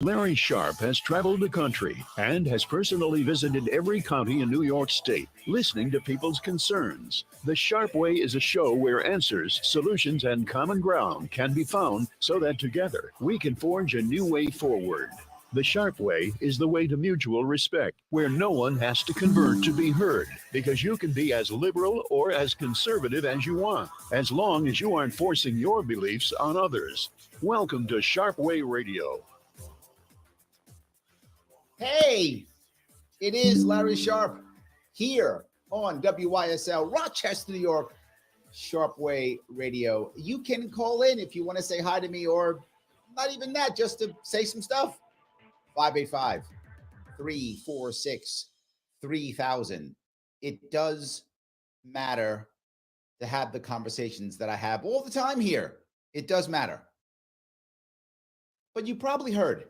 Larry Sharpe has traveled the country and has personally visited every county in New York State, listening to people's concerns. The Sharpe Way is a show where answers, solutions, and common ground can be found so that together we can forge a new way forward. The Sharpe Way is the way to mutual respect, where no one has to convert to be heard, because you can be as liberal or as conservative as you want, as long as you aren't forcing your beliefs on others. Welcome to Sharpe Way Radio. Hey, it is Larry Sharpe here on WYSL Rochester, New York, Sharpe Way Radio. You can call in if you want to say hi to me, or not even that, just to say some stuff. 585-346-3000. It does matter to have the conversations that I have all the time here. It does matter. But you probably heard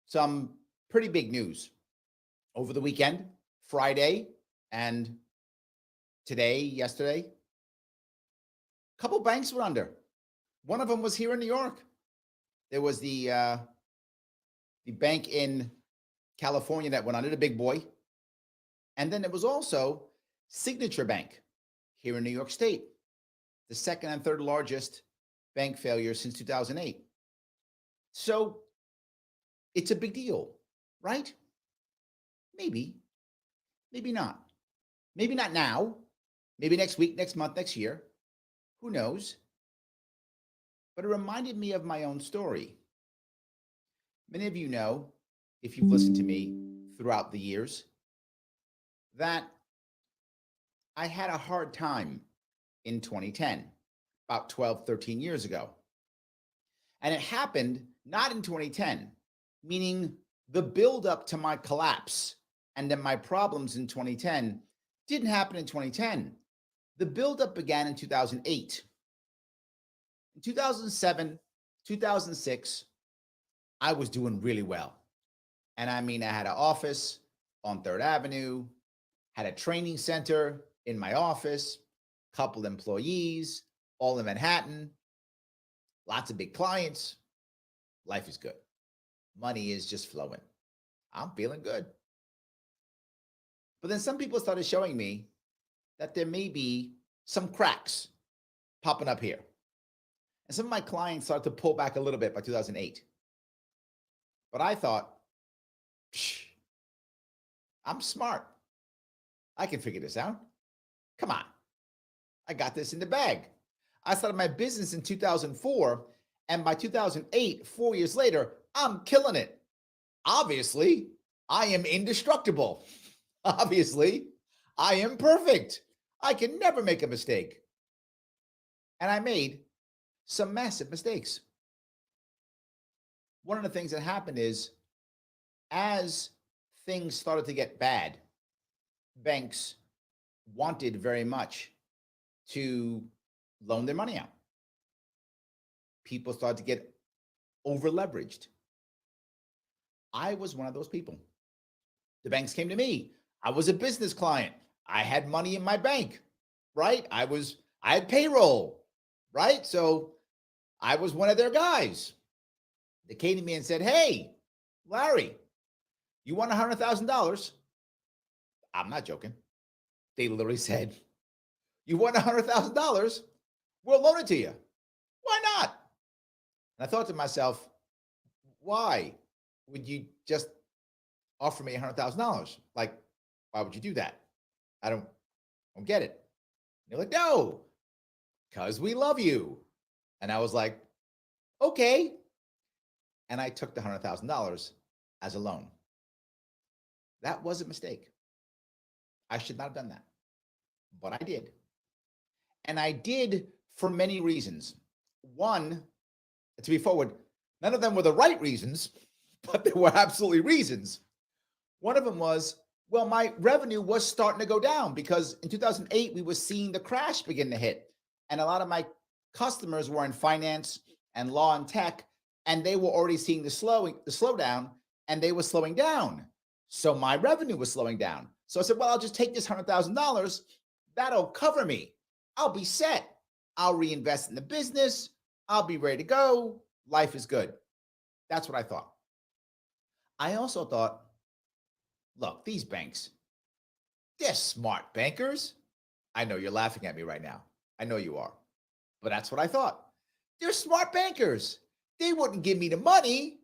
some pretty big news over the weekend, Friday, and yesterday. A couple banks were under. One of them was here in New York. There was the bank in California that went under, the big boy. And then there was also Signature Bank here in New York State, the second and third largest bank failure since 2008. So it's a big deal. Right? Maybe not. Maybe not now. Maybe next week, next month, next year. Who knows? But it reminded me of my own story. Many of you know, if you've listened to me throughout the years, that I had a hard time in 2010, about 12, 13 years ago. And it happened not in 2010, meaning the buildup to my collapse and then my problems in 2010 didn't happen in 2010. The buildup began in 2008. In 2007, 2006, I was doing really well. And I mean, I had an office on 3rd Avenue, had a training center in my office, couple employees, all in Manhattan, lots of big clients. Life is good. Money is just flowing. I'm feeling good. But then some people started showing me that there may be some cracks popping up here. And some of my clients started to pull back a little bit by 2008. But I thought, I'm smart. I can figure this out. Come on. I got this in the bag. I started my business in 2004. And by 2008, 4 years later, I'm killing it. Obviously, I am indestructible. Obviously, I am perfect. I can never make a mistake. And I made some massive mistakes. One of the things that happened is, as things started to get bad, banks wanted very much to loan their money out. People started to get over leveraged. I was one of those people. The banks came to me. I was a business client. I had money in my bank, right? I had payroll, right? So I was one of their guys. They came to me and said, hey, Larry, you want $100,000? I'm not joking. They literally said, you want $100,000? We'll loan it to you. Why not? And I thought to myself, why would you just offer me $100,000? Like, why would you do that? I don't get it. And they're like, no, because we love you. And I was like, okay. And I took the $100,000 as a loan. That was a mistake. I should not have done that, but I did. And I did for many reasons. One, to be forward, none of them were the right reasons, but there were absolutely reasons. One of them was, well, my revenue was starting to go down because in 2008, we were seeing the crash begin to hit. And a lot of my customers were in finance and law and tech, and they were already seeing the slowdown, and they were slowing down. So my revenue was slowing down. So I said, well, I'll just take this $100,000. That'll cover me. I'll be set. I'll reinvest in the business. I'll be ready to go. Life is good. That's what I thought. I also thought, look, these banks, they're smart bankers. I know you're laughing at me right now. I know you are. But that's what I thought. They're smart bankers. They wouldn't give me the money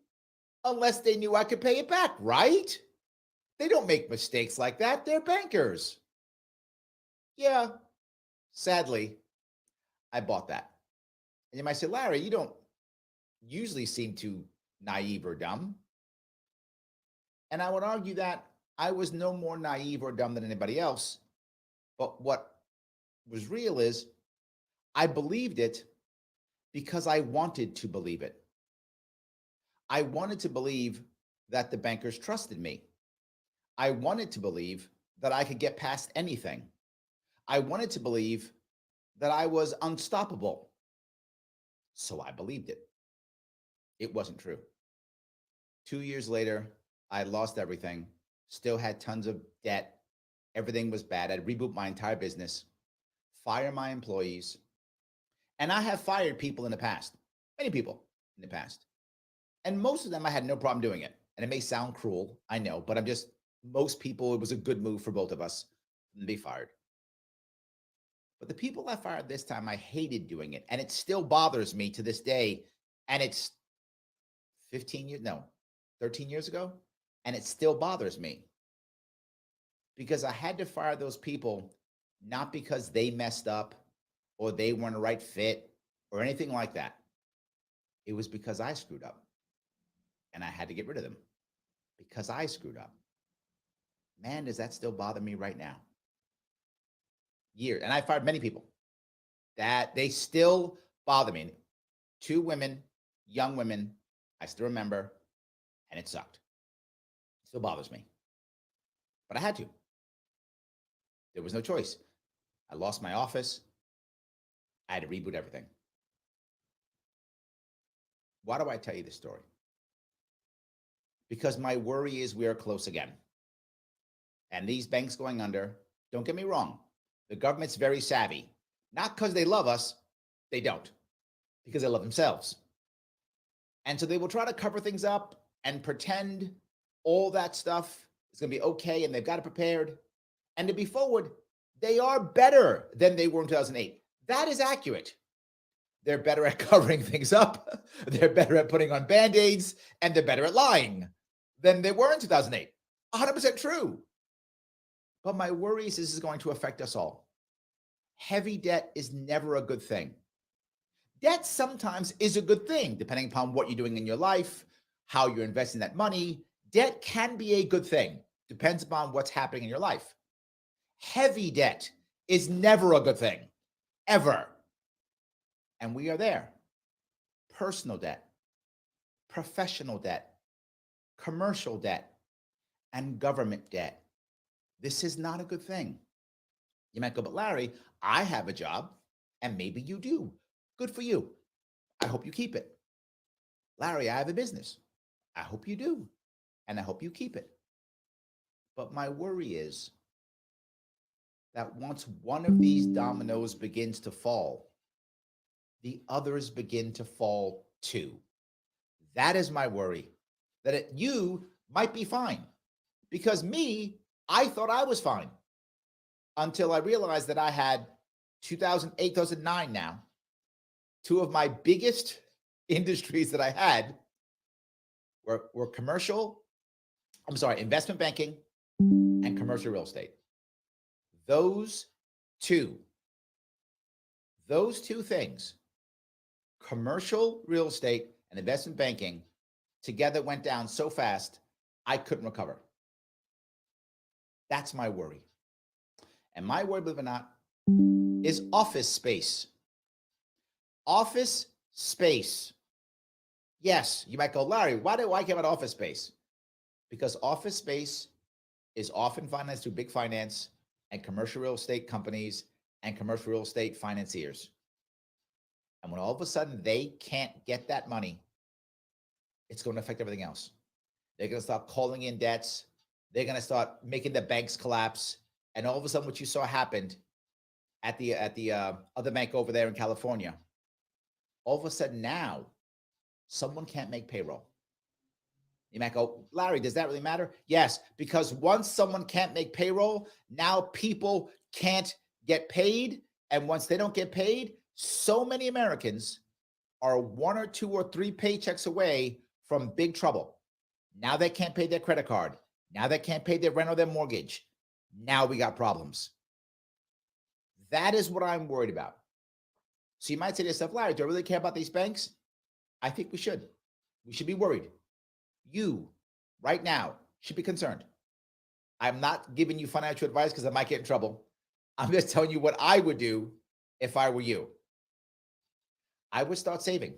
unless they knew I could pay it back, right? They don't make mistakes like that. They're bankers. Yeah, sadly, I bought that. And you might say, Larry, you don't usually seem too naive or dumb. And I would argue that I was no more naive or dumb than anybody else. But what was real is I believed it because I wanted to believe it. I wanted to believe that the bankers trusted me. I wanted to believe that I could get past anything. I wanted to believe that I was unstoppable. So I believed it. It wasn't true. 2 years later, I lost everything, still had tons of debt. Everything was bad. I'd reboot my entire business, fire my employees. And I have fired people in the past, many people in the past. And most of them, I had no problem doing it. And it may sound cruel, I know, but most people, it was a good move for both of us to be fired. But the people I fired this time, I hated doing it. And it still bothers me to this day. And it's 13 years ago. And it still bothers me because I had to fire those people, not because they messed up or they weren't a right fit or anything like that. It was because I screwed up and I had to get rid of them because I screwed up. Man, does that still bother me right now? And I fired many people that they still bother me. 2 women, young women, I still remember, and it sucked. It still bothers me. But I had to. There was no choice. I lost my office. I had to reboot everything. Why do I tell you this story? Because my worry is we are close again. And these banks going under, don't get me wrong, the government's very savvy. Not because they love us, they don't. Because they love themselves. And so they will try to cover things up and pretend all that stuff is going to be okay and they've got it prepared. And to be forward, they are better than they were in 2008. That is accurate. They're better at covering things up. They're better at putting on Band-Aids, and they're better at lying than they were in 2008. 100% true. But my worry is this is going to affect us all. Heavy debt is never a good thing. Debt sometimes is a good thing, depending upon what you're doing in your life, how you're investing that money. Debt can be a good thing. Depends upon what's happening in your life. Heavy debt is never a good thing, ever. And we are there. Personal debt, professional debt, commercial debt, and government debt. This is not a good thing. You might go, but Larry, I have a job, and maybe you do. Good for you. I hope you keep it. Larry, I have a business. I hope you do, and I hope you keep it. But my worry is that once one of these dominoes begins to fall, the others begin to fall too. That is my worry, that you might be fine. Because I thought I was fine until I realized that I had 2008, 2009 now. 2 of my biggest industries that I had were investment banking and commercial real estate. Those two things, commercial real estate and investment banking, together went down so fast, I couldn't recover. That's my worry. And my worry, believe it or not, is office space. Office space. Yes, you might go, Larry, why do I care about office space? Because office space is often financed through big finance and commercial real estate companies and commercial real estate financiers. And when all of a sudden they can't get that money, it's going to affect everything else. They're going to start calling in debts. They're going to start making the banks collapse. And all of a sudden, what you saw happened at the other bank over there in California, all of a sudden now, someone can't make payroll. You might go, Larry, does that really matter? Yes, because once someone can't make payroll, now people can't get paid. And once they don't get paid, so many Americans are 1 or 2 or 3 paychecks away from big trouble. Now they can't pay their credit card. Now they can't pay their rent or their mortgage. Now we got problems. That is what I'm worried about. So you might say to yourself, Larry, do I really care about these banks? I think we should. We should be worried. You, right now, should be concerned. I'm not giving you financial advice because I might get in trouble. I'm just telling you what I would do if I were you. I would start saving,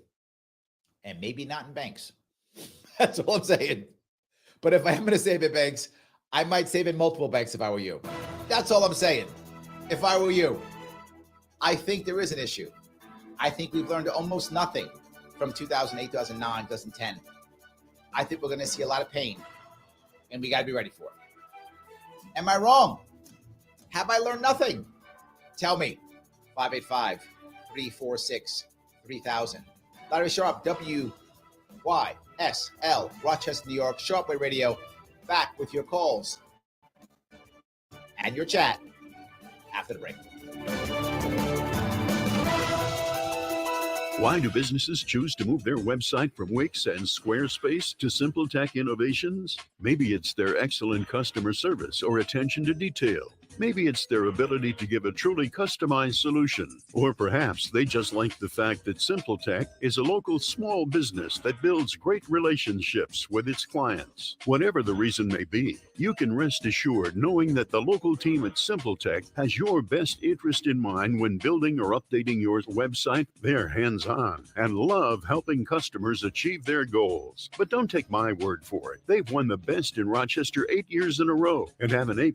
and maybe not in banks. That's all I'm saying. But if I am going to save in banks, I might save in multiple banks if I were you. That's all I'm saying. If I were you, I think there is an issue. I think we've learned almost nothing from 2008, 2009, 2010. I think we're going to see a lot of pain, and we got to be ready for it. Am I wrong? Have I learned nothing? Tell me. 585-346-3000. Larry Sharpe, WYSL, Rochester, New York, Sharpe Way Radio. Back with your calls and your chat after the break. Why do businesses choose to move their website from Wix and Squarespace to Simple Tech Innovations? Maybe it's their excellent customer service or attention to detail. Maybe it's their ability to give a truly customized solution. Or perhaps they just like the fact that Simple Tech is a local small business that builds great relationships with its clients. Whatever the reason may be, you can rest assured knowing that the local team at Simple Tech has your best interest in mind when building or updating your website. They're hands-on and love helping customers achieve their goals. But don't take my word for it. They've won the best in Rochester 8 years in a row and have an A+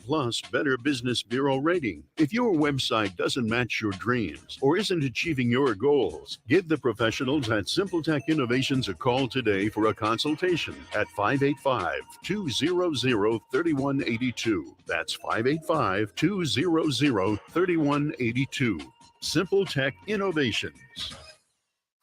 Better Business Bureau rating. If your website doesn't match your dreams or isn't achieving your goals, give the professionals at Simple Tech Innovations a call today for a consultation at 585-200-3182. That's 585-200-3182. Simple Tech Innovations.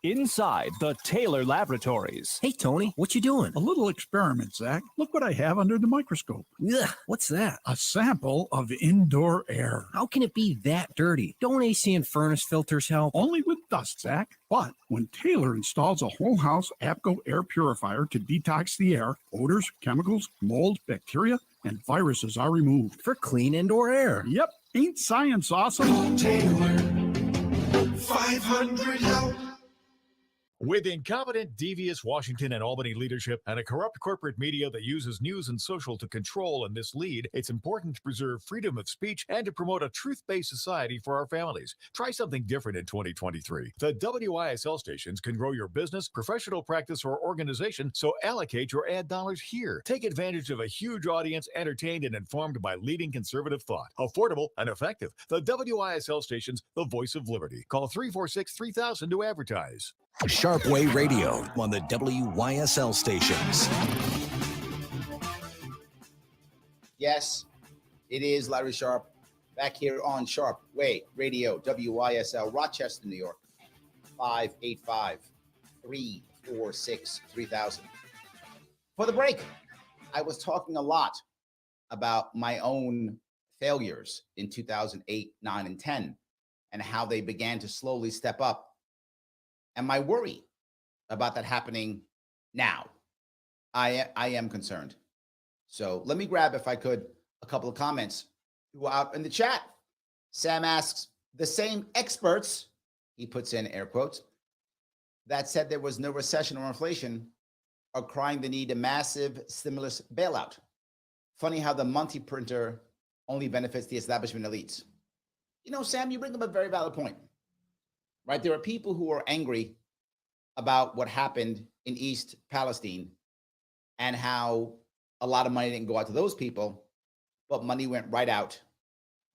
Inside the Taylor Laboratories. Hey, Tony, what you doing? A little experiment, Zach. Look what I have under the microscope. Ugh, what's that? A sample of indoor air. How can it be that dirty? Don't AC and furnace filters help? Only with dust, Zach. But when Taylor installs a whole house APCO air purifier to detox the air, odors, chemicals, mold, bacteria, and viruses are removed. For clean indoor air. Yep. Ain't science awesome? Taylor, 500 help. With incompetent, devious Washington and Albany leadership and a corrupt corporate media that uses news and social to control and mislead, it's important to preserve freedom of speech and to promote a truth-based society for our families. Try something different in 2023. The WYSL stations can grow your business, professional practice, or organization, so allocate your ad dollars here. Take advantage of a huge audience entertained and informed by leading conservative thought. Affordable and effective. The WYSL stations, the voice of liberty. Call 346-3000 to advertise. Sharpe Way Radio on the WYSL stations. Yes, it is Larry Sharpe back here on Sharpe Way Radio, WYSL, Rochester, New York, 585-346-3000. For the break, I was talking a lot about my own failures in 2008, 9, and 10, and how they began to slowly step up. And my worry about that happening now, I am concerned. So let me grab, if I could, a couple of comments who are out in the chat. Sam asks, the same experts, he puts in air quotes, that said there was no recession or inflation are crying the need a massive stimulus bailout. Funny how the Monty printer only benefits the establishment elites. You know, Sam, you bring up a very valid point. Right? There are people who are angry about what happened in East Palestine and how a lot of money didn't go out to those people, but money went right out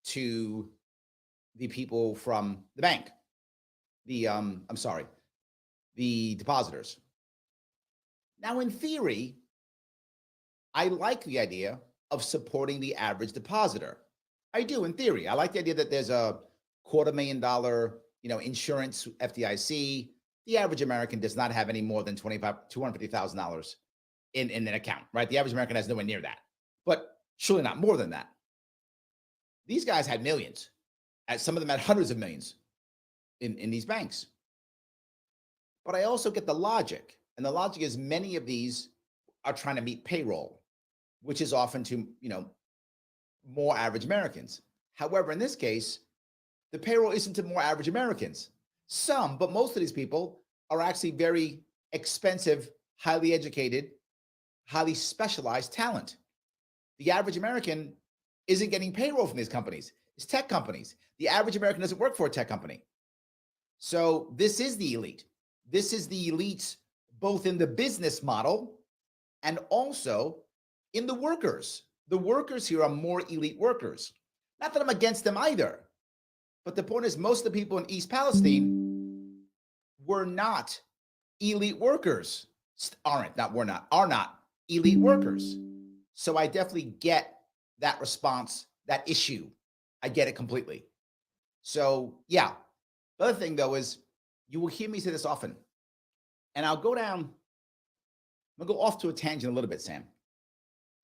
to the people from the bank, the depositors. Now, in theory, I like the idea of supporting the average depositor. I do, in theory. I like the idea that there's a $250,000 insurance, FDIC. The average American does not have any more than $250,000 in an account, right? The average American has nowhere near that, but surely not more than that. These guys had millions. Some of them had hundreds of millions in these banks. But I also get the logic. And the logic is many of these are trying to meet payroll, which is often to, more average Americans. However, in this case, the payroll isn't to more average Americans. Some, but most of these people are actually very expensive, highly educated, highly specialized talent. The average American isn't getting payroll from these companies. It's tech companies. The average American doesn't work for a tech company. So this is the elite. This is the elites, both in the business model and also in the workers. The workers here are more elite workers. Not that I'm against them either, but the point is most of the people in East Palestine were not elite workers. Are not elite workers. So I definitely get that response, that issue. I get it completely. So yeah. The other thing though is you will hear me say this often, and I'm gonna go off to a tangent a little bit, Sam,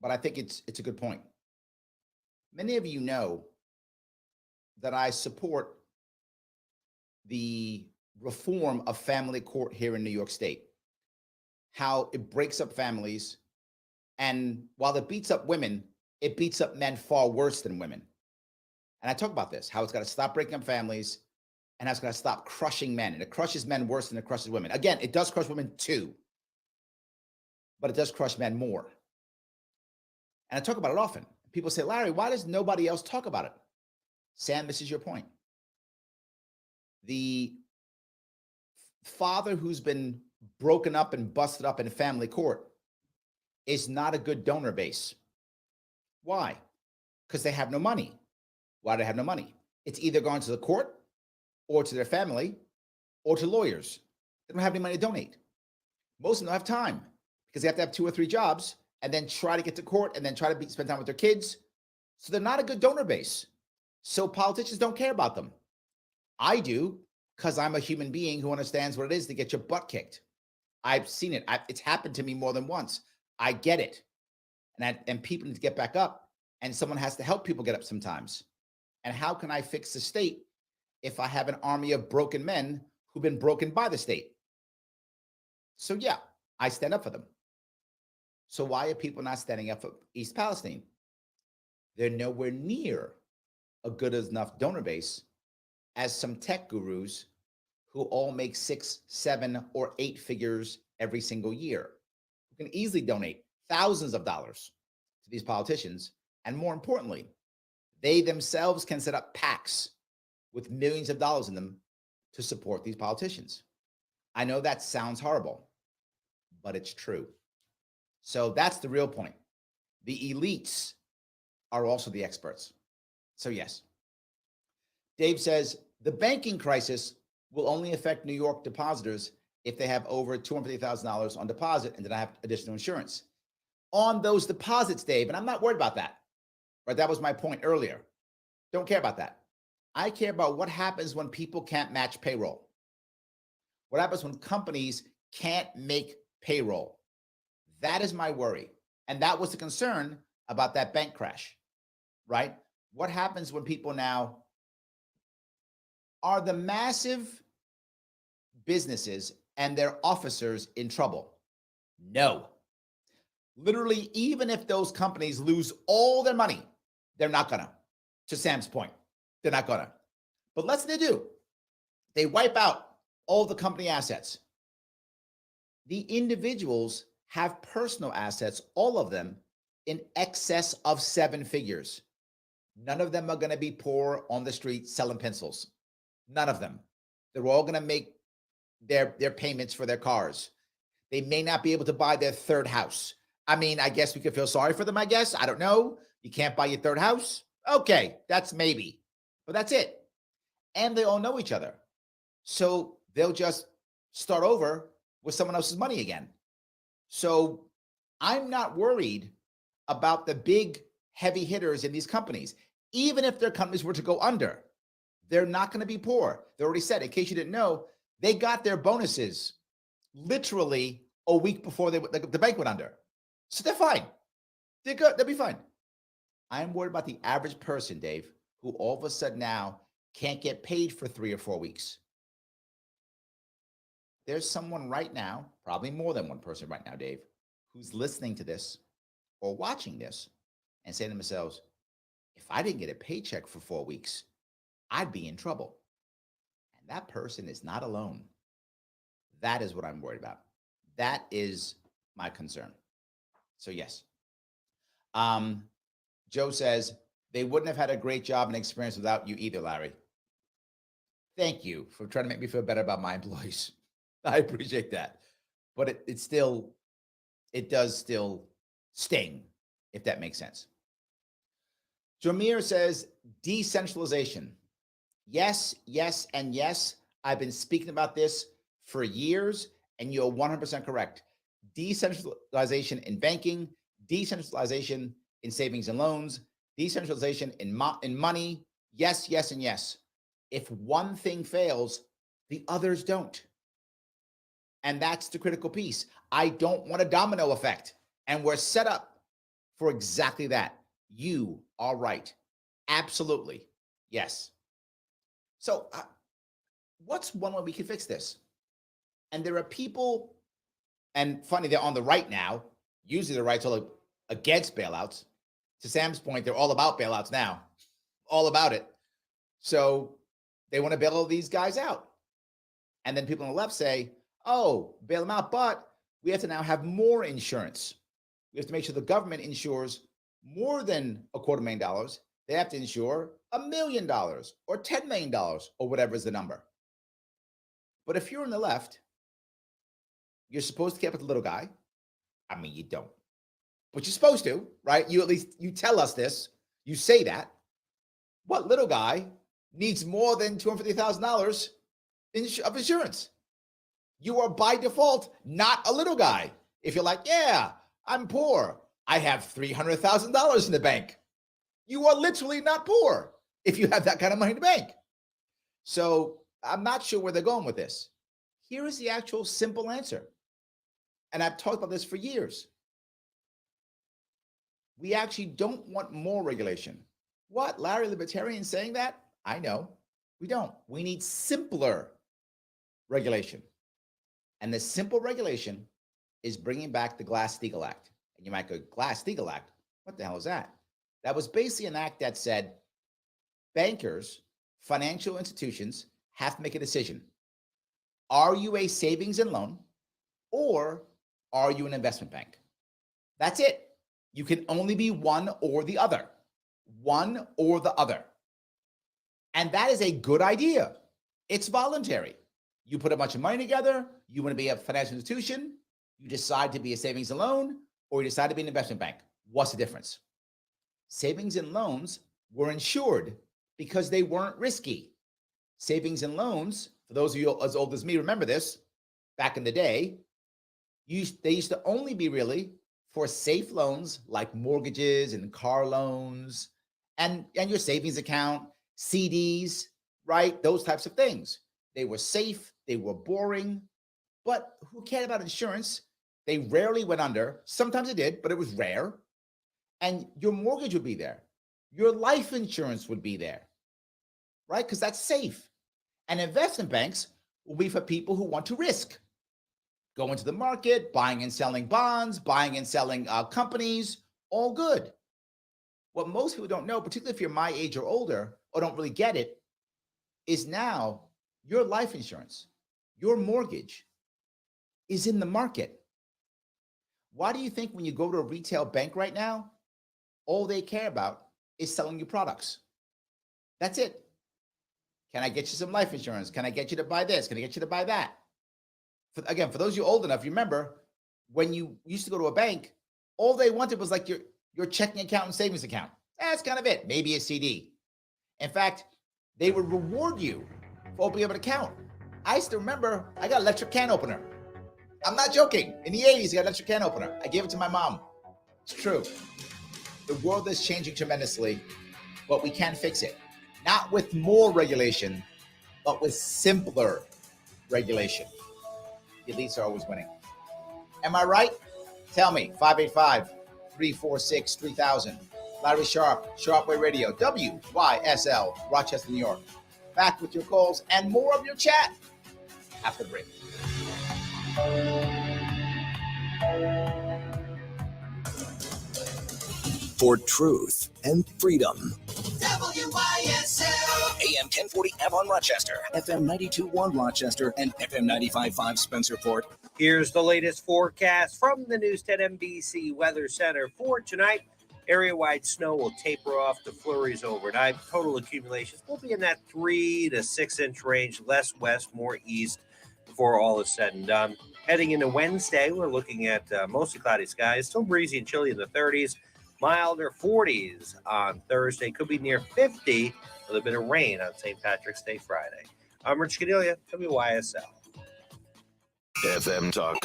but I think it's a good point. Many of you know that I support the reform of family court here in New York State, how it breaks up families, and while it beats up women, it beats up men far worse than women. And I talk about this, how it's got to stop breaking up families and how it's got to stop crushing men. And it crushes men worse than it crushes women. Again, it does crush women too, but it does crush men more. And I talk about it often. People say, Larry, why does nobody else talk about it? Sam, this is your point. The father who's been broken up and busted up in family court is not a good donor base. Why? Because they have no money. Why do they have no money? It's either going to the court or to their family or to lawyers. They don't have any money to donate. Most of them don't have time because they have to have 2 or 3 jobs and then try to get to court and then try to spend time with their kids. So they're not a good donor base. So politicians don't care about them. I do, because I'm a human being who understands what it is to get your butt kicked. I've seen it. It's happened to me more than once. I get it. And people need to get back up, and someone has to help people get up sometimes. And how can I fix the state if I have an army of broken men who've been broken by the state? So yeah, I stand up for them. So why are people not standing up for East Palestine? They're nowhere near a good enough donor base as some tech gurus who all make 6, 7, or 8 figures every single year, who can easily donate thousands of dollars to these politicians. And more importantly, they themselves can set up PACs with millions of dollars in them to support these politicians. I know that sounds horrible, but it's true. So that's the real point. The elites are also the experts. So yes. Dave says, the banking crisis will only affect New York depositors if they have over $250,000 on deposit and then I have additional insurance. On those deposits, Dave, and I'm not worried about that. Right? That was my point earlier. Don't care about that. I care about what happens when people can't match payroll. What happens when companies can't make payroll? That is my worry. And that was the concern about that bank crash, right? What happens when people now are the massive businesses and their officers in trouble? No. Literally, even if those companies lose all their money, they're not gonna. To Sam's point, they're not gonna. But let's say they do. They wipe out all the company assets. The individuals have personal assets, all of them, in excess of 7 figures. None of them are gonna be poor on the street selling pencils. None of them. They're all gonna make their payments for their cars. They may not be able to buy their 3rd house. I mean, I guess we could feel sorry for them, I guess. I don't know. You can't buy your 3rd house? Okay, that's maybe. But that's it. And they all know each other. So they'll just start over with someone else's money again. So I'm not worried about the big heavy hitters in these companies. Even if their companies were to go under, they're not going to be poor. They already said, in case you didn't know, they got their bonuses literally a week before the bank went under. So they're fine. They're good. They'll be fine. I'm worried about the average person, Dave, who all of a sudden now can't get paid for 3 or 4 weeks. There's someone right now, probably more than one person right now, Dave, who's listening to this or watching this and saying to themselves, if I didn't get a paycheck for 4 weeks, I'd be in trouble. And that person is not alone. That is what I'm worried about. That is my concern. So yes. Joe says, they wouldn't have had a great job and experience without you either, Larry. Thank you for trying to make me feel better about my employees. I appreciate that. But it does still sting, if that makes sense. Jamir says, decentralization. Yes, yes, and yes. I've been speaking about this for years, and you're 100% correct. Decentralization in banking, decentralization in savings and loans, decentralization in money. Yes, yes, and yes. If one thing fails, the others don't. And that's the critical piece. I don't want a domino effect. And we're set up for exactly that. You are right. Absolutely. Yes. So what's one way we can fix this? And there are people, and funny, they're on the right now. Usually the right's all against bailouts. To Sam's point, they're all about bailouts now. All about it. So they want to bail all these guys out. And then people on the left say, oh, bail them out, but we have to now have more insurance. We have to make sure the government insures more than $250,000. They have to insure $1 million or $10 million or whatever is the number. But if you're on the left, you're supposed to care about the little guy. I mean, you don't, but you're supposed to, right? You tell us this. You say that. What little guy needs more than $250,000 of insurance? You are by default not a little guy. If you're like, yeah, I'm poor. I have $300,000 in the bank. You are literally not poor if you have that kind of money in the bank. So I'm not sure where they're going with this. Here is the actual simple answer. And I've talked about this for years. We actually don't want more regulation. What? Larry, libertarian saying that? I know. We don't. We need simpler regulation. And the simple regulation is bringing back the Glass-Steagall Act. And you might go, Glass-Steagall Act? What the hell is that? That was basically an act that said bankers, financial institutions have to make a decision. Are you a savings and loan or are you an investment bank? That's it. You can only be one or the other. One or the other. And that is a good idea. It's voluntary. You put a bunch of money together, you want to be a financial institution, you decide to be a savings and loan, or you decide to be an investment bank. What's the difference? Savings and loans were insured because they weren't risky. Savings and loans, for those of you as old as me, remember this, back in the day, they used to only be really for safe loans like mortgages and car loans and your savings account, CDs, right? Those types of things. They were safe, they were boring, but who cared about insurance? They rarely went under. Sometimes it did, but it was rare. And your mortgage would be there. Your life insurance would be there, right? Because that's safe. And investment banks will be for people who want to risk. Go into the market, buying and selling bonds, buying and selling companies, all good. What most people don't know, particularly if you're my age or older, or don't really get it, is now your life insurance, your mortgage is in the market. Why do you think when you go to a retail bank right now, all they care about is selling you products? That's it. Can I get you some life insurance? Can I get you to buy this? Can I get you to buy that? Again, for those of you old enough, you remember when you used to go to a bank, all they wanted was like your checking account and savings account. That's kind of it. Maybe a CD. In fact, they would reward you for opening up an account. I still remember I got an electric can opener. I'm not joking. In the 80s, I got an electric can opener. I gave it to my mom. It's true. The world is changing tremendously, but we can fix it. Not with more regulation, but with simpler regulation. The elites are always winning. Am I right? Tell me, 585-346-3000. Larry Sharpe, Sharpe Way Radio, WYSL, Rochester, New York. Back with your calls and more of your chat after the break. For truth and freedom. WYSL. AM 1040 Avon Rochester, FM 92.1 Rochester, and FM 95.5 Spencerport. Here's the latest forecast from the News 10 NBC Weather Center for tonight. Area-wide snow will taper off to flurries overnight. Total accumulations will be in that 3 to 6 inch range, less west, more east before all is said and done. Heading into Wednesday, we're looking at mostly cloudy skies, still breezy and chilly in the 30s, milder 40s on Thursday. Could be near 50 with a bit of rain on St. Patrick's Day Friday. I'm Rich Cadelia, WYSL. FM Talk.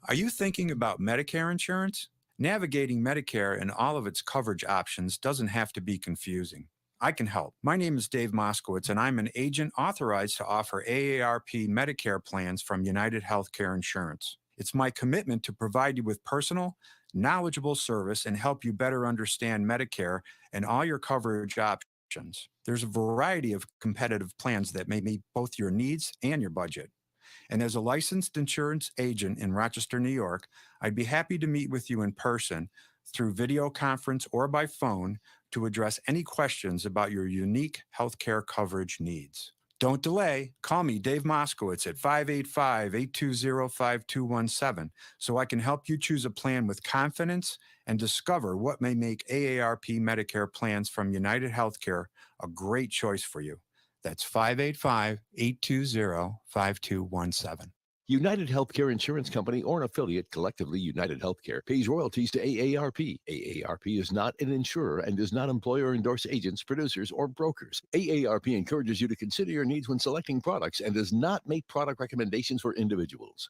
Are you thinking about Medicare insurance? Navigating Medicare and all of its coverage options doesn't have to be confusing. I can help. My name is Dave Moskowitz, and I'm an agent authorized to offer AARP Medicare plans from United Healthcare Insurance. It's my commitment to provide you with personal, knowledgeable service and help you better understand Medicare and all your coverage options. There's a variety of competitive plans that may meet both your needs and your budget. And as a licensed insurance agent in Rochester, New York, I'd be happy to meet with you in person through video conference or by phone to address any questions about your unique healthcare coverage needs. Don't delay. Call me, Dave Moskowitz, at 585-820-5217 so I can help you choose a plan with confidence and discover what may make AARP Medicare plans from United Healthcare a great choice for you. That's 585-820-5217. United Healthcare Insurance Company or an affiliate, collectively United Healthcare, pays royalties to AARP. AARP is not an insurer and does not employ or endorse agents, producers, or brokers. AARP encourages you to consider your needs when selecting products and does not make product recommendations for individuals.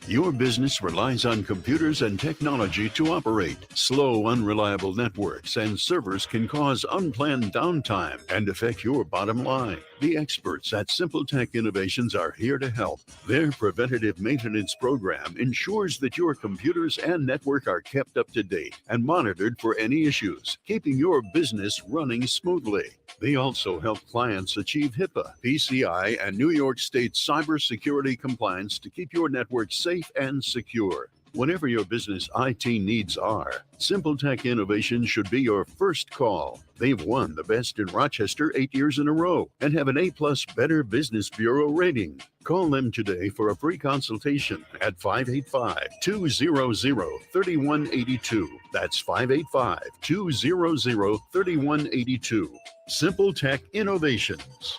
Your business relies on computers and technology to operate. Slow, unreliable networks and servers can cause unplanned downtime and affect your bottom line. The experts at Simple Tech Innovations are here to help. Their preventative maintenance program ensures that your computers and network are kept up to date and monitored for any issues, keeping your business running smoothly. They also help clients achieve HIPAA, PCI, and New York State cybersecurity compliance to keep your network safe and secure. Whatever your business IT needs are, Simple Tech Innovations should be your first call. They've won the Best in Rochester 8 years in a row and have an A+ Better Business Bureau rating. Call them today for a free consultation at 585-200-3182. That's 585-200-3182. Simple Tech Innovations.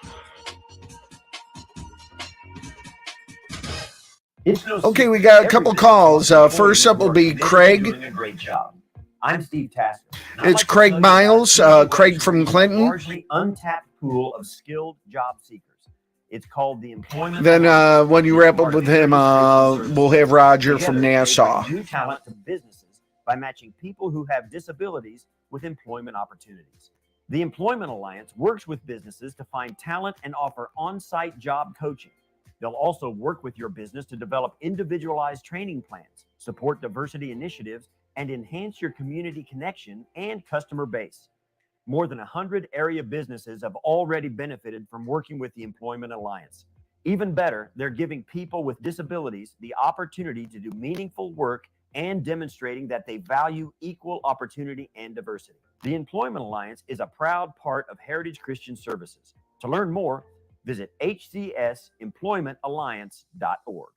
Okay, we got a couple calls. First up will be Craig. Great job. I'm Steve Tasker. It's Craig Miles, Craig from Clinton. Largely untapped pool of skilled job seekers. It's called the employment. Then when you wrap up with him, we'll have Roger from Nassau. New talent to businesses by matching people who have disabilities with employment opportunities. The Employment Alliance works with businesses to find talent and offer on-site job coaching. They'll also work with your business to develop individualized training plans, support diversity initiatives, and enhance your community connection and customer base. More than 100 area businesses have already benefited from working with the Employment Alliance. Even better, they're giving people with disabilities the opportunity to do meaningful work and demonstrating that they value equal opportunity and diversity. The Employment Alliance is a proud part of Heritage Christian Services. To learn more, visit hcsemploymentalliance.org.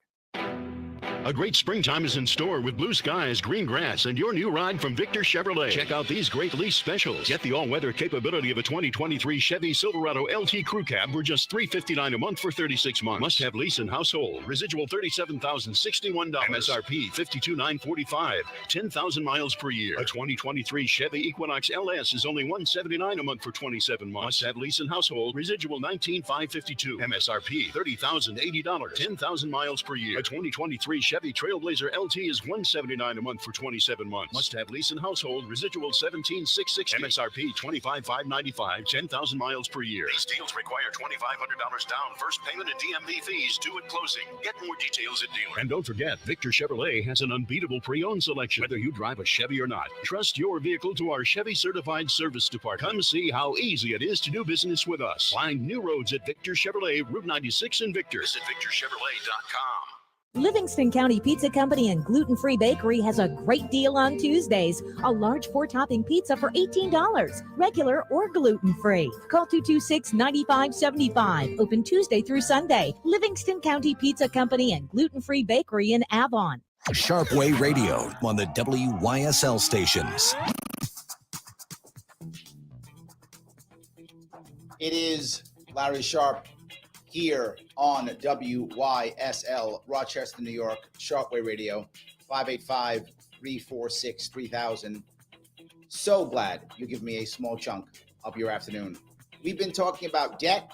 A great springtime is in store with blue skies, green grass, and your new ride from Victor Chevrolet. Check out these great lease specials. Get the all-weather capability of a 2023 Chevy Silverado LT Crew Cab for just $359 a month for 36 months. Must-have lease and household. Residual $37,061. MSRP $52,945. 10,000 miles per year. A 2023 Chevy Equinox LS is only $179 a month for 27 months. Must-have lease and household. Residual $19,552. MSRP $30,080. 10,000 miles per year. A 2023 Chevy Trailblazer LT is $179 a month for 27 months. Must have lease and household. Residual $17,660. MSRP $25,595. 10,000 miles per year. These deals require $2,500 down. First payment and DMV fees due at closing. Get more details at dealer. And don't forget, Victor Chevrolet has an unbeatable pre-owned selection. Whether you drive a Chevy or not, trust your vehicle to our Chevy Certified Service Department. Come see how easy it is to do business with us. Find new roads at Victor Chevrolet, Route 96 in Victor. Visit VictorChevrolet.com. Livingston County Pizza Company and Gluten Free Bakery has a great deal on Tuesdays. A large 4-topping pizza for $18, regular or gluten-free. Call 226-9575. Open Tuesday through Sunday. Livingston County Pizza Company and Gluten Free Bakery in Avon. Sharpe Way Radio on the WYSL stations. It is Larry Sharpe here on WYSL, Rochester, New York, Sharpe Way Radio, 585-346-3000. So glad you give me a small chunk of your afternoon. We've been talking about debt,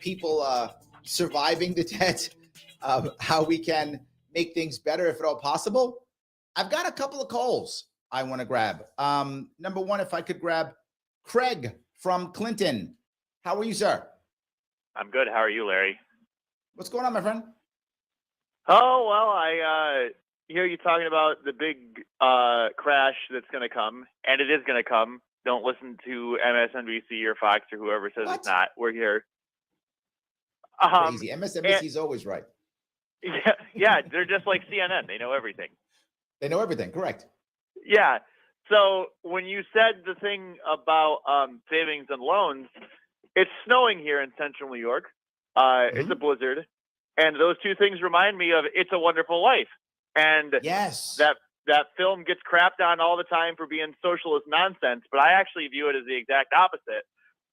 people surviving the debt, how we can make things better if at all possible. I've got a couple of calls I want to grab. Number one, if I could grab Craig from Clinton. How are you, sir? I'm good. How are you, Larry? What's going on, my friend? Oh, well, I hear you talking about the big crash that's going to come, and it is going to come. Don't listen to MSNBC or Fox or whoever says it's not. We're here. Crazy. MSNBC is always right. Yeah, they're just like CNN. They know everything. They know everything. Correct. Yeah. So when you said the thing about savings and loans, it's snowing here in central New York. It's a blizzard. And those two things remind me of It's a Wonderful Life. And yes, that film gets crapped on all the time for being socialist nonsense. But I actually view it as the exact opposite,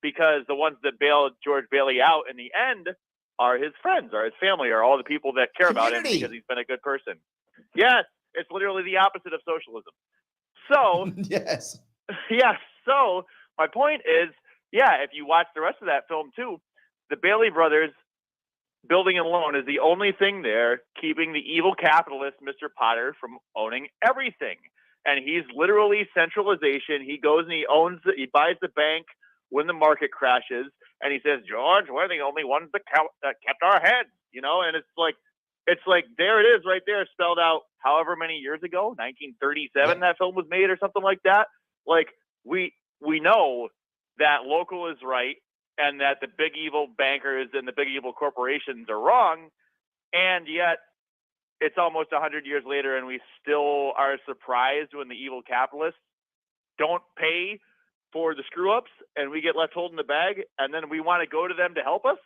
because the ones that bailed George Bailey out in the end are his friends, are his family, are all the people that care about him because he's been a good person. Yes, it's literally the opposite of socialism. So, yes. Yeah. So my point is, yeah, if you watch the rest of that film too, the Bailey brothers building a loan is the only thing there keeping the evil capitalist, Mr. Potter, from owning everything. And he's literally centralization. He goes and he buys the bank when the market crashes. And he says, George, we're the only ones that kept our heads, and it's like there it is right there spelled out however many years ago, 1937, that film was made or something like that. Like we know that local is right and that the big evil bankers and the big evil corporations are wrong. And yet it's almost 100 years later and we still are surprised when the evil capitalists don't pay for the screw ups and we get left holding the bag, and then we want to go to them to help us.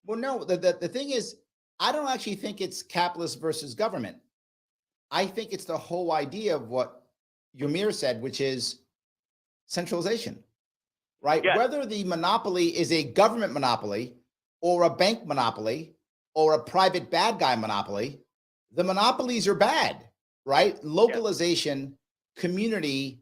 Well, no, the thing is, I don't actually think it's capitalist versus government. I think it's the whole idea of what Ymir said, which is centralization, right? Yes. Whether the monopoly is a government monopoly or a bank monopoly or a private bad guy monopoly, the monopolies are bad, right? Localization, community,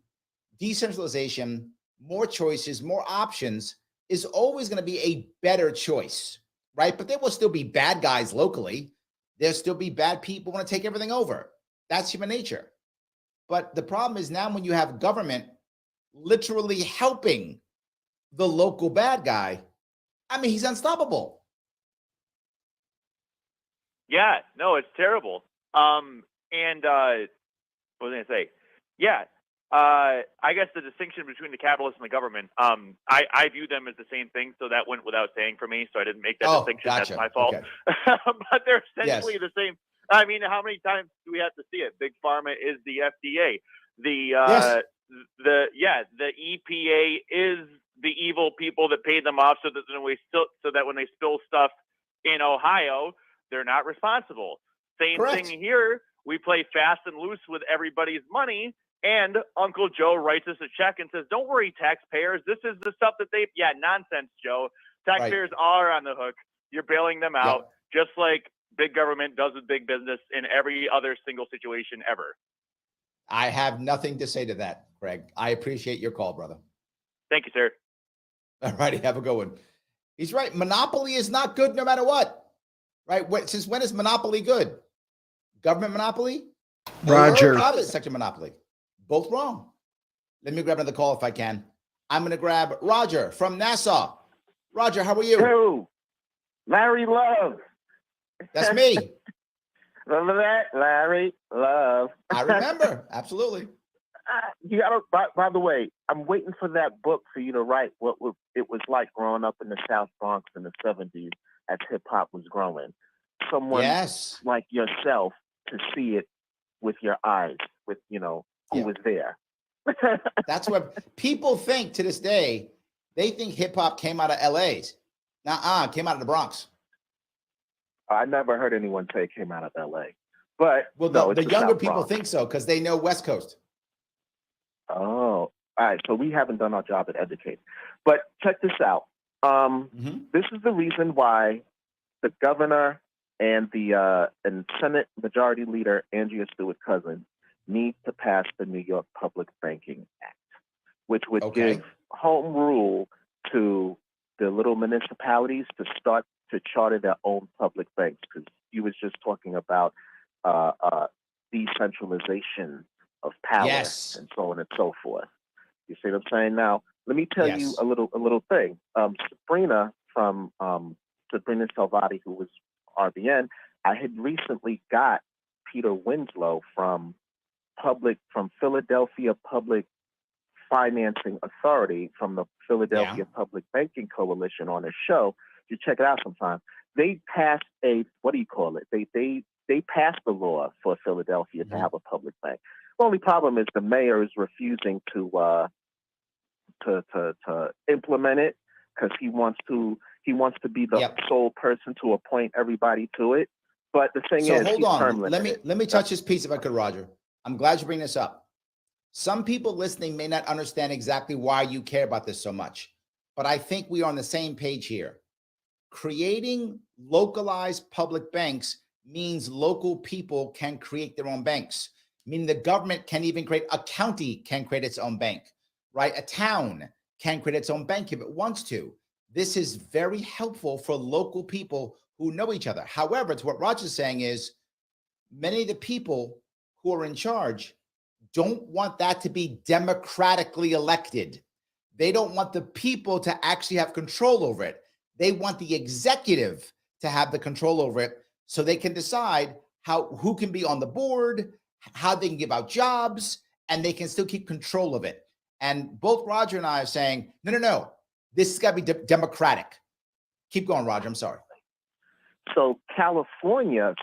decentralization, more choices, more options is always going to be a better choice, right? But there will still be bad guys locally. There'll still be bad people who want to take everything over. That's human nature. But the problem is now when you have government literally helping the local bad guy, I mean, he's unstoppable. Yeah, no, it's terrible. What was I going to say? Yeah. I guess the distinction between the capitalists and the government, I view them as the same thing, so that went without saying for me, so I didn't make that distinction. Gotcha. That's my fault. Okay. But they're essentially the same. I mean, how many times do we have to see it? Big Pharma is the FDA. The EPA is the evil people that paid them off so that when they spill stuff in Ohio, they're not responsible. Same Correct. Thing here. We play fast and loose with everybody's money. And Uncle Joe writes us a check and says, don't worry, taxpayers. This is the stuff that nonsense, Joe. Taxpayers are on the hook. You're bailing them out, just like big government does with big business in every other single situation ever. I have nothing to say to that, Greg. I appreciate your call, brother. Thank you, sir. All righty. Have a good one. He's right. Monopoly is not good no matter what, right? Since when is monopoly good? Government monopoly? Roger. Or private sector monopoly? Both wrong. Let me grab another call if I can. I'm going to grab Roger from Nassau. Roger, how are you? Who? Larry Love. That's me. Remember that? Larry Love. I remember. Absolutely. You gotta, by the way, I'm waiting for that book for you to write what it was like growing up in the South Bronx in the 70s as hip hop was growing. Someone like yourself to see it with your eyes, with, who was there. That's what people think to this day. They think hip hop came out of LA's. It came out of the Bronx. I never heard anyone say it came out of LA. But the younger people think so because they know West Coast. Oh, all right. So we haven't done our job at educating. But check this out. This is the reason why the governor and the Senate Majority Leader Andrea Stewart-Cousins need to pass the New York Public Banking Act, which would give home rule to the little municipalities to start to charter their own public banks. Because you was just talking about decentralization of power and so on and so forth. You see what I'm saying? Now, let me tell you a little thing. Sabrina from Sabrina Salvati, who was RBN, I had recently got Peter Winslow from Philadelphia Public Financing Authority, from the Philadelphia Public Banking Coalition on a show. You check it out sometime. They passed they passed the law for Philadelphia to have a public bank. The only problem is the mayor is refusing to implement it because he wants to be the sole person to appoint everybody to it. But the thing is, hold on. Let me touch this piece if I could, Roger. I'm glad you bring this up. Some people listening may not understand exactly why you care about this so much, but I think we are on the same page here. Creating localized public banks means local people can create their own banks. Meaning the government can even create, a county can create its own bank, right? A town can create its own bank if it wants to. This is very helpful for local people who know each other. However, it's what Roger's saying is many of the people who are in charge don't want that to be democratically elected. They don't want the people to actually have control over it. They want the executive to have the control over it so they can decide who can be on the board, how they can give out jobs, and they can still keep control of it. And both Roger and I are saying, no, this has got to be democratic. Keep going, Roger. I'm sorry. So California,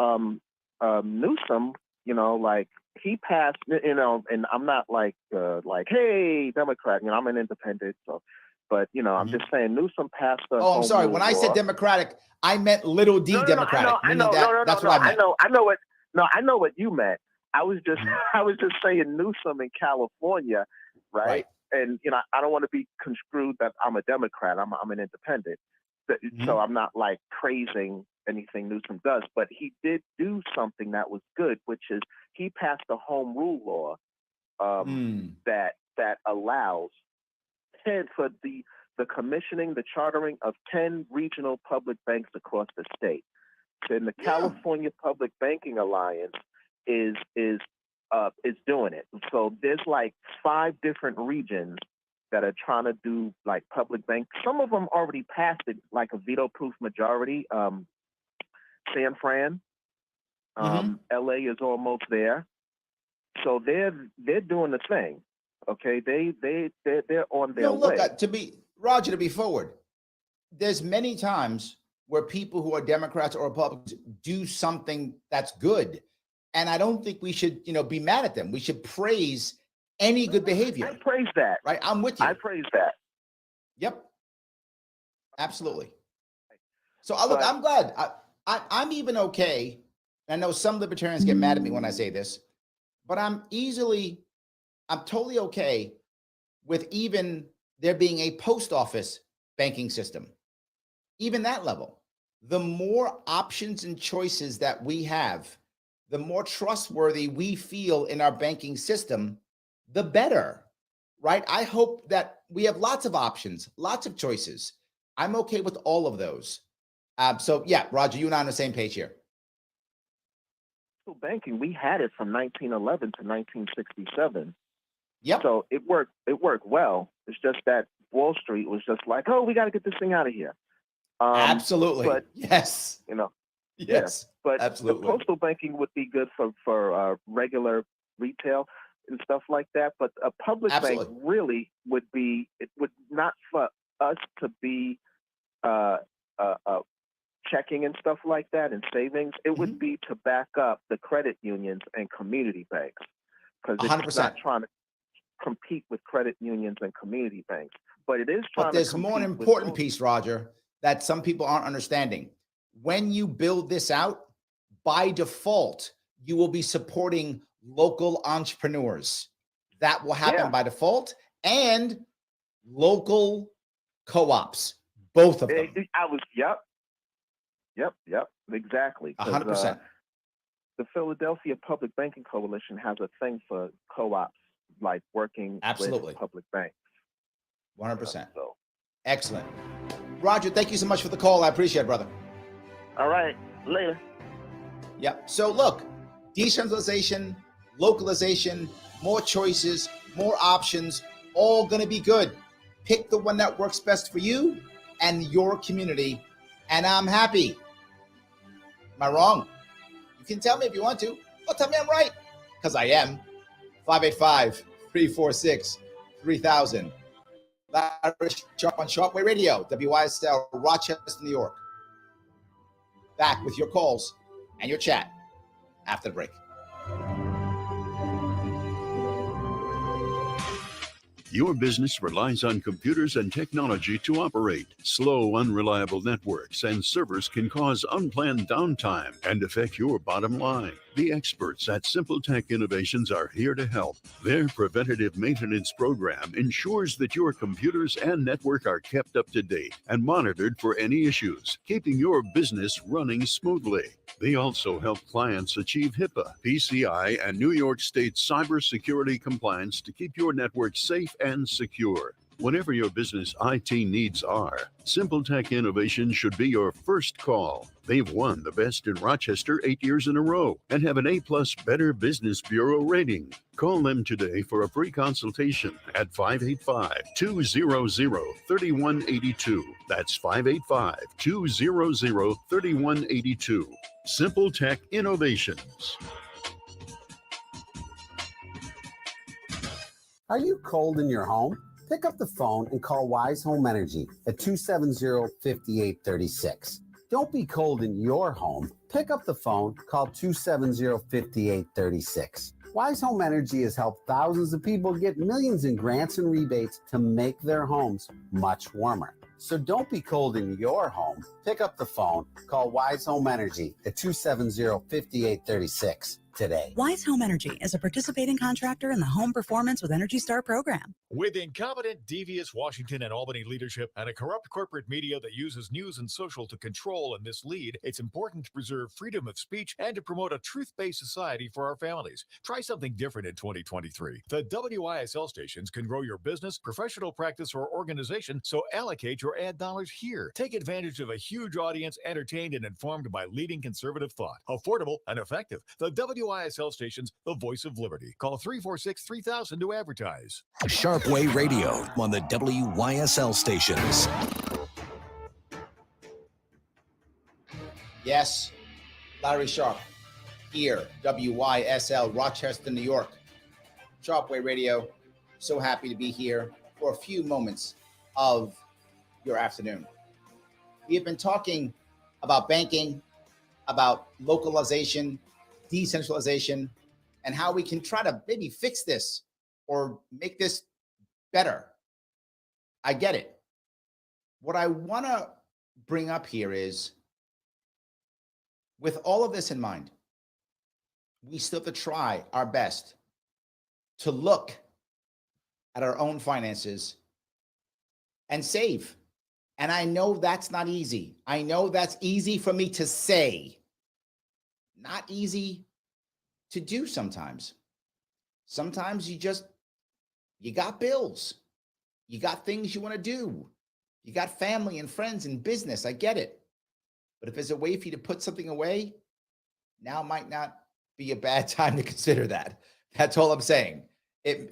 Newsom, he passed, and I'm not like, hey, Democrat, I'm an independent. But I'm just saying Newsom passed the. Oh, I'm sorry. When I said democratic, I meant little d Democratic. I know what you meant. I was just saying Newsom in California, right? And I don't want to be construed that I'm a Democrat. I'm an independent. So I'm not like praising anything Newsom does, but he did do something that was good, which is he passed a home rule law that allows for the commissioning, the chartering of 10 regional public banks across the state. Then the California Public Banking Alliance is doing it. So there's like 5 different regions that are trying to do like public banks. Some of them already passed it, like a veto-proof majority. San Fran, LA is almost there. So they're doing the thing. Okay, they're on their way. To be forward, there's many times where people who are Democrats or Republicans do something that's good, and I don't think we should, be mad at them. We should praise any good behavior. I praise that. Right, I'm with you. I praise that. Yep, absolutely. So I'm glad. I'm even okay. I know some libertarians get mad at me when I say this, but I'm totally okay with even there being a post office banking system. Even that level. The more options and choices that we have, the more trustworthy we feel in our banking system, the better, right? I hope that we have lots of options, lots of choices. I'm okay with all of those. So yeah, Roger, you and I are on the same page here. postal banking, we had it from 1911 to 1967. Yep. So it worked well. It's just that Wall Street was just like, oh, we got to get this thing out of here. Absolutely. But, yes. Yes. But absolutely. The postal banking would be good for regular retail and stuff like that. But a public bank really would not for us to be checking and stuff like that and savings. It would be to back up the credit unions and community banks, because it's not trying to compete with credit unions and community banks, but it is trying But there's more an important piece, Roger, that some people aren't understanding. When you build this out, by default, you will be supporting local entrepreneurs. That will happen by default, and local co-ops, both of them. Yep, exactly. 100%. The Philadelphia Public Banking Coalition has a thing for co-ops, like working with public banks. 100%. Excellent. Roger, thank you so much for the call. I appreciate it, brother. All right, later. Yep. So look, decentralization, localization, more choices, more options, all going to be good. Pick the one that works best for you and your community, and I'm happy. Am I wrong? You can tell me if you want to, or tell me I'm right, because I am. 585-346-3000. Larry Sharpe on Sharpe Way Radio, WYSL, Rochester, New York. Back with your calls and your chat after the break. Your business relies on computers and technology to operate. Slow, unreliable networks and servers can cause unplanned downtime and affect your bottom line. The experts at Simple Tech Innovations are here to help. Their preventative maintenance program ensures that your computers and network are kept up to date and monitored for any issues, keeping your business running smoothly. They also help clients achieve HIPAA, PCI, and New York State cybersecurity compliance to keep your network safe and secure. Whatever your business IT needs are, Simple Tech Innovation should be your first call. They've won the Best in Rochester 8 years in a row and have an A+ Better Business Bureau rating. Call them today for a free consultation at 585-200-3182. That's 585-200-3182. Simple Tech Innovations. Are you cold in your home? Pick up the phone and call Wise Home Energy at 270-5836. Don't be cold in your home. Pick up the phone, call 270-5836. Wise Home Energy has helped thousands of people get millions in grants and rebates to make their homes much warmer. So don't be cold in your home. Pick up the phone, call Wise Home Energy at 270-5836 today. Wise Home Energy is a participating contractor in the Home Performance with Energy Star program. With incompetent, devious Washington and Albany leadership and a corrupt corporate media that uses news and social to control and mislead, it's important to preserve freedom of speech and to promote a truth-based society for our families. Try something different in 2023. The WYSL stations can grow your business, professional practice, or organization, so allocate your ad dollars here. Take advantage of a huge audience entertained and informed by leading conservative thought. Affordable and effective. The WYSL stations, the voice of liberty. Call 346-3000 to advertise. Sharpe Way Radio on the WYSL stations. Yes, Larry Sharpe here, WYSL, Rochester, New York. Sharpe Way Radio. So happy to be here for a few moments of your afternoon. We have been talking about banking, about localization, decentralization, and how we can try to maybe fix this or make this better. I get it. What I want to bring up here is, with all of this in mind, we still have to try our best to look at our own finances and save. And I know that's not easy. I know that's easy for me to say, not easy to do sometimes. Sometimes you got bills. You got things you want to do. You got family and friends and business. I get it. But if there's a way for you to put something away, now might not be a bad time to consider that. That's all I'm saying.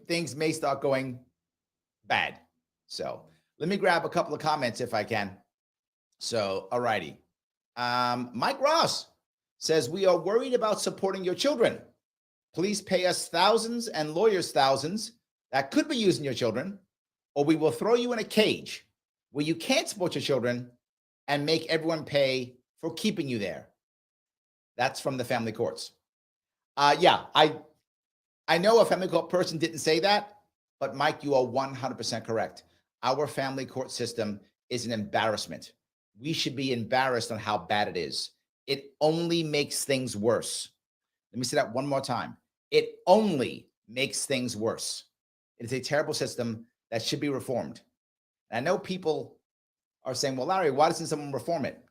Things may start going bad. So let me grab a couple of comments if I can. So, all righty. Mike Ross says, we are worried about supporting your children. Please pay us thousands and lawyers thousands that could be using your children, or we will throw you in a cage where you can't support your children and make everyone pay for keeping you there. That's from the family courts. Yeah, I know a family court person didn't say that, but Mike, you are 100% correct. Our family court system is an embarrassment. We should be embarrassed on how bad it is. It only makes things worse. Let me say that one more time. It only makes things worse. It is a terrible system that should be reformed. And I know people are saying, well, Larry, why doesn't someone reform it?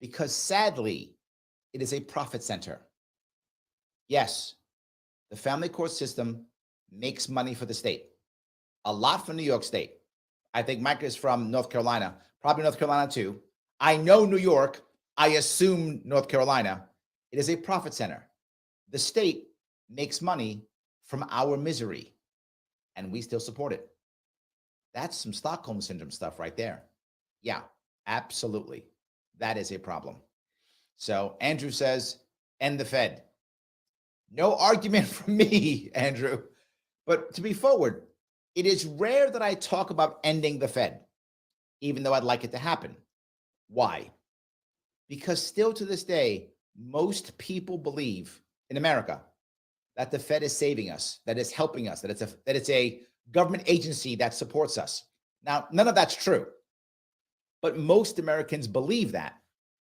Because sadly, it is a profit center. Yes, the family court system makes money for the state. A lot for New York State. I think Mike is from North Carolina, probably North Carolina too. I know New York. I assume North Carolina. It is a profit center. The state makes money from our misery, and we still support it. That's some Stockholm Syndrome stuff right there. Yeah, absolutely. That is a problem. So Andrew says, end the Fed. No argument from me, Andrew. But to be forward, it is rare that I talk about ending the Fed, even though I'd like it to happen. Why? Because still to this day, most people believe in America that the Fed is saving us, that it's helping us, that it's a government agency that supports us. Now, none of that's true, but most Americans believe that.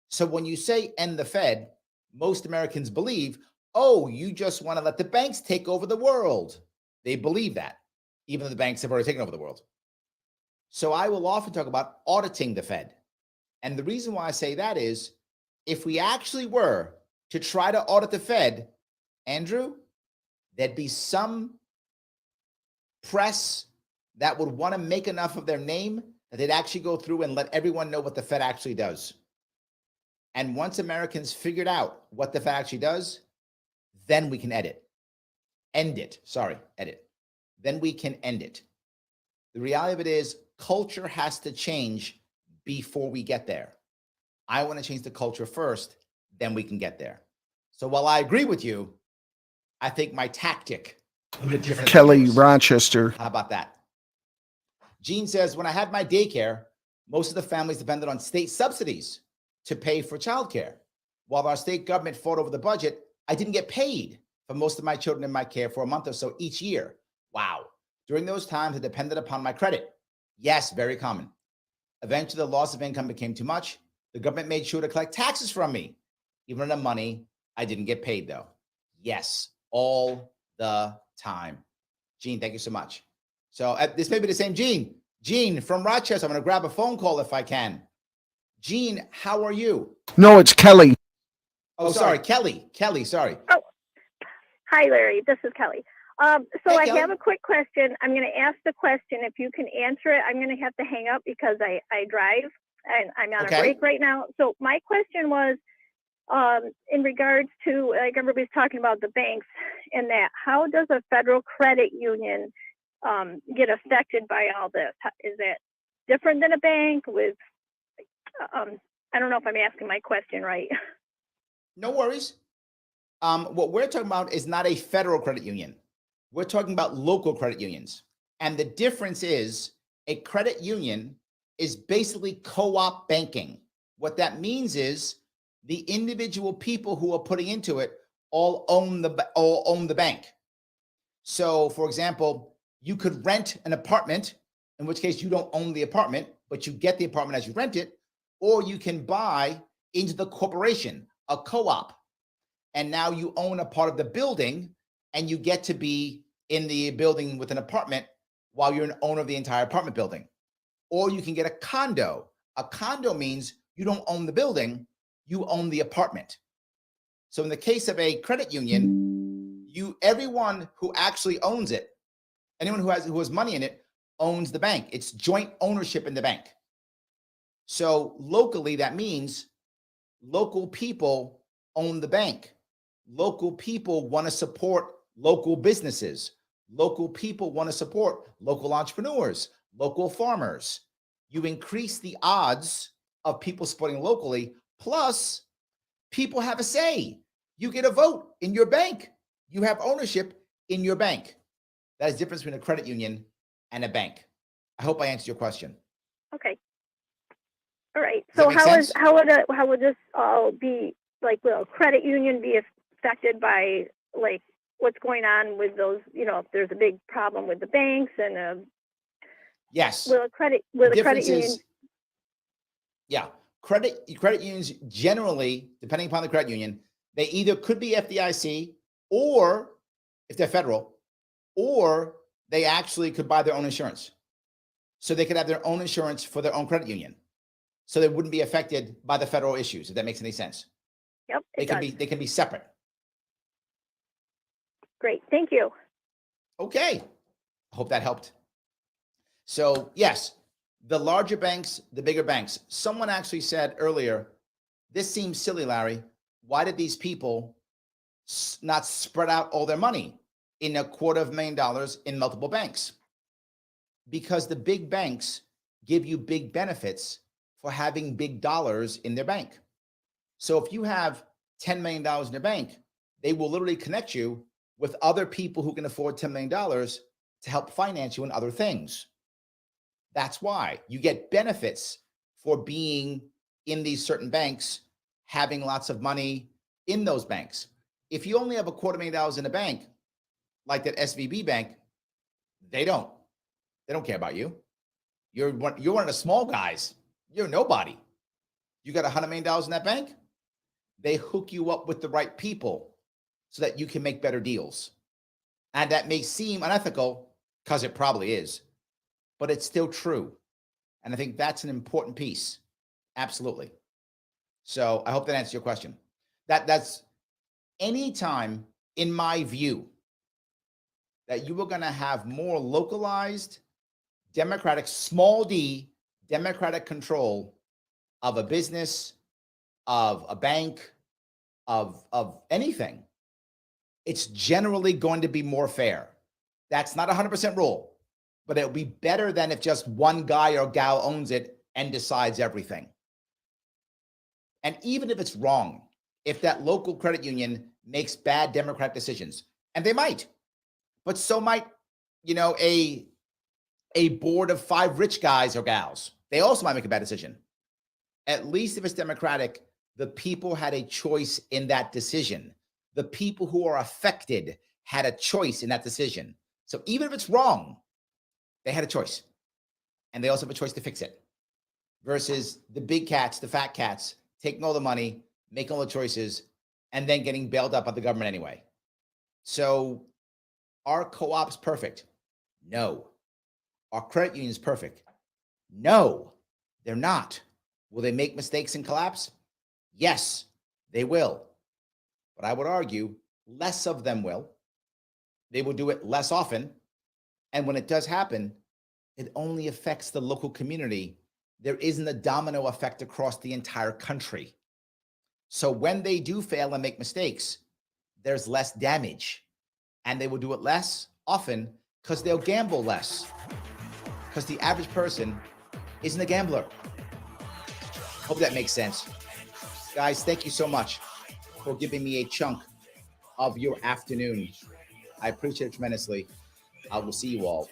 So when you say end the Fed, most Americans believe, oh, you just want to let the banks take over the world. They believe that, even though the banks have already taken over the world. So I will often talk about auditing the Fed. And the reason why I say that is, if we actually were to try to audit the Fed, Andrew, there'd be some press that would want to make enough of their name that they'd actually go through and let everyone know what the Fed actually does. And once Americans figured out what the Fed actually does, then we can edit. Then we can end it. The reality of it is, culture has to change before we get there. I want to change the culture first, then we can get there. So while I agree with you, I think my tactic is a different. Kelly, Rochester. How about that? Gene says, when I had my daycare, most of the families depended on state subsidies to pay for childcare. While our state government fought over the budget, I didn't get paid for most of my children in my care for a month or so each year. Wow. During those times, it depended upon my credit. Yes, very common. Eventually, the loss of income became too much. The government made sure to collect taxes from me. Even on the money, I didn't get paid though. Yes, all the time. Gene, thank you so much. So this may be the same Gene. Gene from Rochester. I'm going to grab a phone call if I can. Gene, how are you? No, it's Kelly. Oh, sorry, Kelly. Kelly, sorry. Oh, hi, Larry. This is Kelly. So Hey, I Kelly. have a quick question. I'm going to ask the question. If you can answer it, I'm going to have to hang up because I drive and I'm on Okay. a break right now. So my question was, in regards to, like everybody's talking about the banks and that, how does a federal credit union get affected by all this? Is it different than a bank with, I don't know if I'm asking my question right. No worries. What we're talking about is not a federal credit union. We're talking about local credit unions. And the difference is a credit union is basically co-op banking. What that means is the individual people who are putting into it all own the bank. So, for example, you could rent an apartment, in which case you don't own the apartment, but you get the apartment as you rent it, or you can buy into the corporation, a co-op, and now you own a part of the building and you get to be in the building with an apartment while you're an owner of the entire apartment building. Or you can get a condo. A condo means you don't own the building, you own the apartment. So in the case of a credit union, everyone who actually owns it, anyone who has money in it, owns the bank. It's joint ownership in the bank. So locally, that means local people own the bank. local people want to support local businesses. Local people want to support local entrepreneurs, local farmers. You increase the odds of people supporting locally, plus people have a say. You get a vote in your bank. You have ownership in your bank. That is the difference between a credit union and a bank. I hope I answered your question. Okay. All right. Does So that make how would this all be, like, will a credit union be affected by, like, what's going on with those, if there's a big problem with the banks and yes. Will the credit union? Yeah. Credit unions generally, depending upon the credit union, they either could be FDIC, or if they're federal, or they actually could buy their own insurance. So they could have their own insurance for their own credit union. So they wouldn't be affected by the federal issues, if that makes any sense. Yep. They can be separate. Great. Thank you. Okay. I hope that helped. So yes, the larger banks, the bigger banks. Someone actually said earlier, this seems silly, Larry. Why did these people not spread out all their money in $250,000 in multiple banks? Because the big banks give you big benefits for having big dollars in their bank. So if you have $10 million in your bank, they will literally connect you with other people who can afford $10 million to help finance you in other things. That's why you get benefits for being in these certain banks, having lots of money in those banks. If you only have $250,000 in a bank, like that SVB bank, they don't care about you. You're one of the small guys. You're nobody. You got $100 million in that bank, they hook you up with the right people so that you can make better deals. And that may seem unethical, because it probably is, but it's still true. And I think that's an important piece. Absolutely. So I hope that answers your question. That's any time, in my view, that you are going to have more localized, democratic, small d, democratic control of a business, of a bank, of anything, it's generally going to be more fair. That's not 100% rule, but it'll be better than if just one guy or gal owns it and decides everything. And even if it's wrong, if that local credit union makes bad democratic decisions, and they might, but so might, a board of 5 rich guys or gals. They also might make a bad decision. At least if it's democratic, the people had a choice in that decision. The people who are affected had a choice in that decision. So even if it's wrong, they had a choice. And they also have a choice to fix it. Versus the big cats, the fat cats, taking all the money, making all the choices, and then getting bailed up by the government anyway. So are co-ops perfect? No. Are credit unions perfect? No, they're not. Will they make mistakes and collapse? Yes, they will. But I would argue less of them will. They will do it less often. And when it does happen, it only affects the local community. There isn't a domino effect across the entire country. So when they do fail and make mistakes, there's less damage. And they will do it less often because they'll gamble less. Because the average person isn't a gambler. Hope that makes sense. Guys, thank you so much for giving me a chunk of your afternoon. I appreciate it tremendously. I will see you all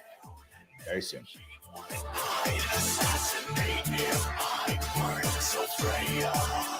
very soon. I assassinate if I weren't so frail.